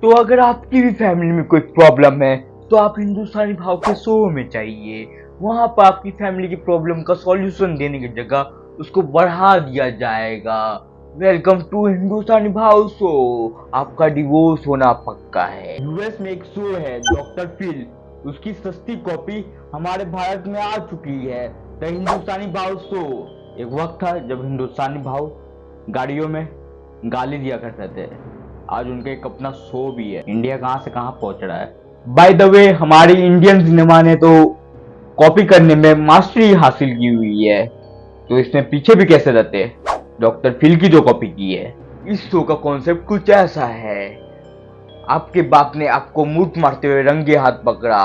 तो अगर आपकी भी फैमिली में कोई प्रॉब्लम है तो आप हिंदुस्तानी भाव के शो में चाहिए। वहां पर आपकी फैमिली की प्रॉब्लम का सॉल्यूशन देने की जगह उसको बढ़ा दिया जाएगा। वेलकम टू हिंदुस्तानी भाव शो। आपका डिवोर्स होना पक्का है। यूएस में एक शो है डॉक्टर फिल, उसकी सस्ती कॉपी हमारे भारत में आ चुकी है, द हिंदुस्तानी भाव शो। एक वक्त था जब हिंदुस्तानी भाव गाड़ियों में गाली दिया करते थे। आज उनका एक अपना शो भी है। इंडिया कहां से कहां पहुंच रहा है। बाय द वे, हमारी इंडियन सिनेमा ने तो कॉपी करने में मास्टरी हासिल की हुई है, तो इसमें पीछे भी कैसे रहते। डॉक्टर फिल की जो कॉपी की है। इस शो का कॉन्सेप्ट कुछ ऐसा है। आपके बाप ने आपको मूठ मारते हुए रंगे हाथ पकड़ा।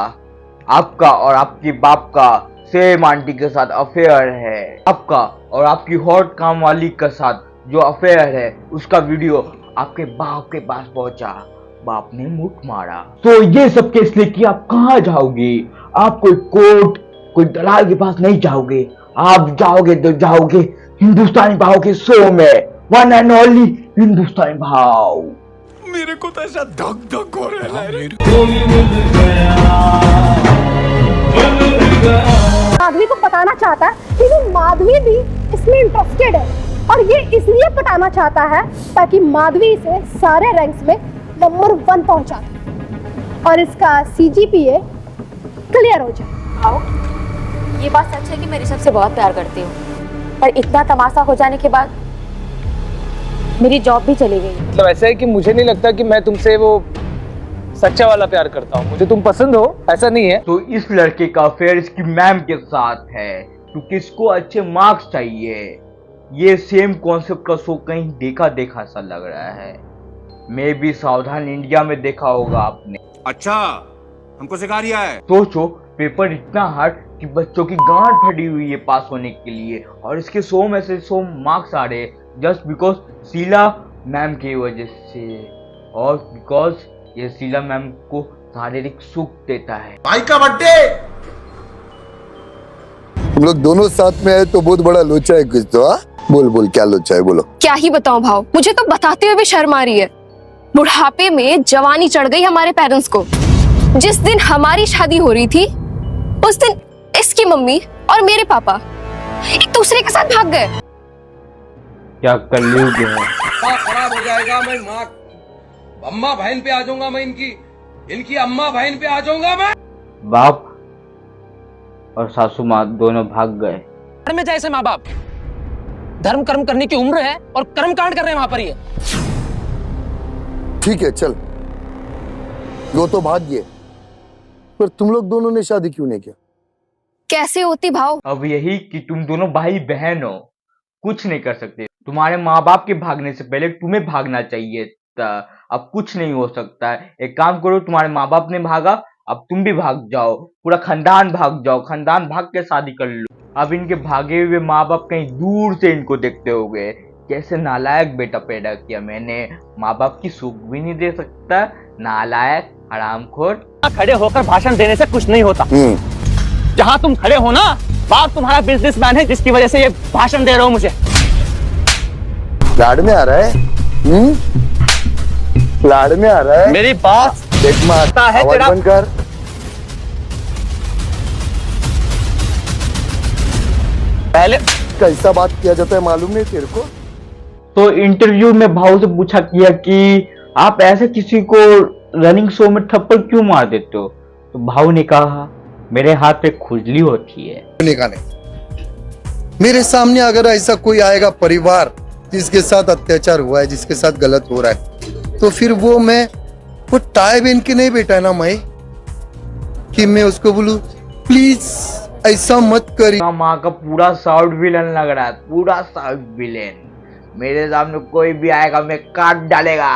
आपका और आपके बाप का सेम आंटी के साथ अफेयर है। आपका और आपकी हॉट काम वाली के साथ जो अफेयर है उसका वीडियो आपके बाप के पास पहुंचा। बाप ने मुठ मारा। तो ये सब केस लेके आप कहाँ जाओगे? आप कोई कोर्ट, कोई दलाल के पास नहीं जाओगे। आप जाओगे तो जाओगे हिंदुस्तानी भाव के शो में। वन एंड ओनली हिंदुस्तानी भाव। मेरे को तो ऐसा धक धक हो रहा है। माधवी को बताना चाहता है कि वो माधवी भी इसमें इंटरेस्टेड है, और ये इसलिए बताना चाहता है ताकि माधवी इसे सारे रैंक्स में नंबर 1 पहुंचा दे और इसका CGPA क्लियर हो जाए। आओ, ये बात सच है कि मैं ऋषभ से बहुत प्यार करती हूँ, पर इतना तमाशा हो जाने के बाद मेरी जॉब भी चली गई। मतलब ऐसा है कि मुझे नहीं लगता कि मैं तुमसे वो सच्चा वाला प्यार करता हूँ। मुझे तुम पसंद हो, ऐसा नहीं है। तो इस लड़के का अफेयर इसकी मैम के साथ है क्योंकि इसको अच्छे मार्क्स चाहिए। ये सेम कॉन्सेप्ट का शो कहीं देखा देखा सा लग रहा है। मे भी सावधान इंडिया में देखा होगा आपने। अच्छा, हमको सिखा रिया है। सोचो, पेपर इतना हार्ड कि बच्चों की गांड फटी हुई है पास होने के लिए, और इसके 100 में से 100 मार्क्स आ रहे जस्ट बिकॉज शीला मैम की वजह से, और बिकॉज ये शीला मैम को शारीरिक सुख देता है। भाई का बर्थडे। हम लोग दोनों साथ में है तो बहुत बड़ा लोचा है कुछ तो। बोल बोल क्या लोचा है, बोलो। क्या ही बताऊं भाव, मुझे तो बताते हुए भी शर्म आ रही है। बुढ़ापे में जवानी चढ़ गई हमारे पेरेंट्स को। जिस दिन हमारी शादी हो रही थी उस दिन इसकी मम्मी और मेरे पापा एक दूसरे के साथ भाग गए। क्या कलयुग है। खराब हो जाएगा। मैं माँ अम्मा बहन पे आ जाऊंगा। मैं इनकी अम्मा बहन पे आ जाऊंगा। मैं बाप और सासू माँ दोनों भाग गए। में जैसे माँ बाप धर्म कर्म करने की उम्र है और कर्म कांड कर रहे हैं वहां पर। ये ठीक है चल, वो तो भाग्य, पर तुम लोग दोनों ने शादी क्यों नहीं किया? कैसे होती भाव? अब यही कि तुम दोनों भाई बहन हो, कुछ नहीं कर सकते। तुम्हारे माँ बाप के भागने से पहले तुम्हें भागना चाहिए था। अब कुछ नहीं हो सकता है। एक काम करो, तुम्हारे माँ बाप ने भागा, अब तुम भी भाग जाओ। पूरा खानदान भाग जाओ, खानदान भाग के शादी कर लो। अब इनके भागे हुए माँ बाप कहीं दूर से इनको देखते होंगे। कैसे नालायक बेटा पैदा किया मैंने, माँ बाप की सुख भी नहीं दे सकता। नालायक, हरामखोर। खड़े होकर भाषण देने से कुछ नहीं होता। जहाँ तुम खड़े हो ना, बाप तुम्हारा बिजनेसमैन है जिसकी वजह से ये भाषण दे रहे हो मुझे। लाड़ में आ रहा है? लाड़ में आ रहा है? मेरी बात देख मारता है तेरा। बंद कर। पहले कैसा बात किया जाता है मालूम नहीं तेरे को? तो इंटरव्यू में भाव से पूछा किया कि आप ऐसे किसी को रनिंग शो में थप्पड़ क्यों मार देते हो? तो भाव ने कहा, मेरे हाथ पे खुजली होती है। मेरे सामने अगर ऐसा कोई आएगा परिवार जिसके साथ अत्याचार हुआ है, जिसके साथ गलत हो रहा है, तो फिर वो टाई बहन के नहीं बेटा है ना मैं, कि मैं उसको बोलूं प्लीज ऐसा मत करी। माँ का पूरा साउथ विलन लग रहा है, पूरा साउथ विलेन। मेरे सामने कोई भी आएगा मैं काट डालेगा,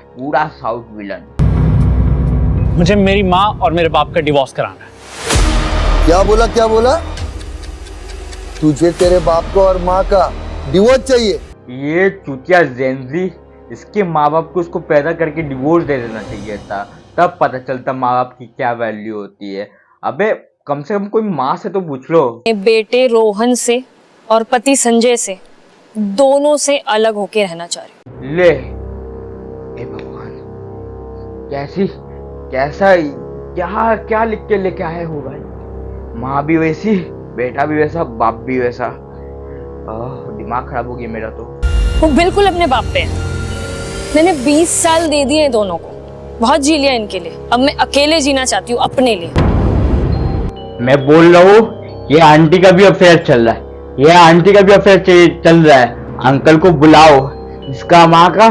पूरा साउथ विलन। मुझे मेरी माँ और मेरे बाप का डिवोर्स कराना है। क्या बोला? तुझे तेरे बाप को और माँ का डिवोर्स चाहिए? ये चुतिया जेनजी, इसके माँ बाप को उसको पैदा करके डिवोर्स दे देना चाहिए था, तब पता चलता माँ बाप की क्या वैल्यू होती है। अबे कम से कम कोई माँ से तो पूछ लो। बेटे रोहन से और पति संजय से, दोनों से अलग होके रहना चाह रही। ले, ए भगवान। कैसी कैसा क्या क्या लिख के लेके आए हो भाई? माँ भी वैसी, बेटा भी वैसा, बाप भी वैसा। दिमाग खराब हो गया मेरा तो। वो बिल्कुल अपने बाप पे है। मैंने 20 साल दे दिए दोनों को, बहुत जी लिया इनके लिए। अब मैं अकेले जीना चाहती हूँ अपने लिए। मैं बोल रहा हूँ ये आंटी का भी अफेयर चल रहा है, ये आंटी का भी अफेयर चल रहा है। अंकल को बुलाओ, इसका माँ का,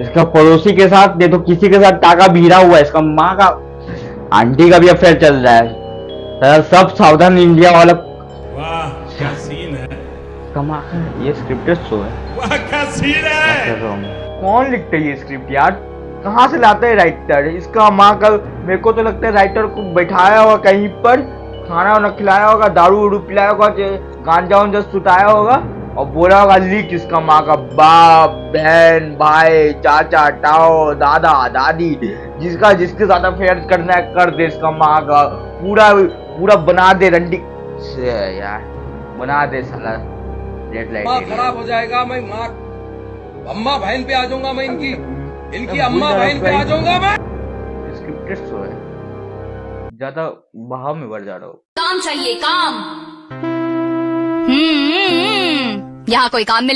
इसका पड़ोसी के साथ, नहीं तो किसी के साथ टाका भिड़ा हुआ है, इसका माँ का आंटी का भी अफेयर चल रहा है। सब सावधान इंडिया वाला। वाह क्या सीन है, कमा ये स्क्रिप्टेड शो है। वाह क्या सीन है। कौन लिखता है ये स्क्रिप्ट यार? कहाँ से लाता है राइटर? इसका माँ का, मेरे को तो लगता है राइटर को बैठाया होगा कहीं पर, खाना वाना खिलाया होगा, दारू उरू पिलाया होगा, गांजा वांजा सुटाया होगा और बोला होगा लिख इसका माँ का। बाप, बहन, भाई, चाचा, ताऊ, दादा, दादी, जिसका जिसके साथ अफेयर करना है कर दे, इसका माँ का पूरा पूरा बना दे रंडी से यार, बना दे साला रेड लाइट। माँ खराब हो जाएगा, मैं माँ अम्मा बहन पे आ जाऊंगा, मैं इनकी अम्मा बहन पे आ जाऊंगा मैं। स्क्रिप्टेड शो है, ज्यादा बहाव में बढ़ जा रहा हूँ। काम चाहिए काम। यहाँ कोई काम मिले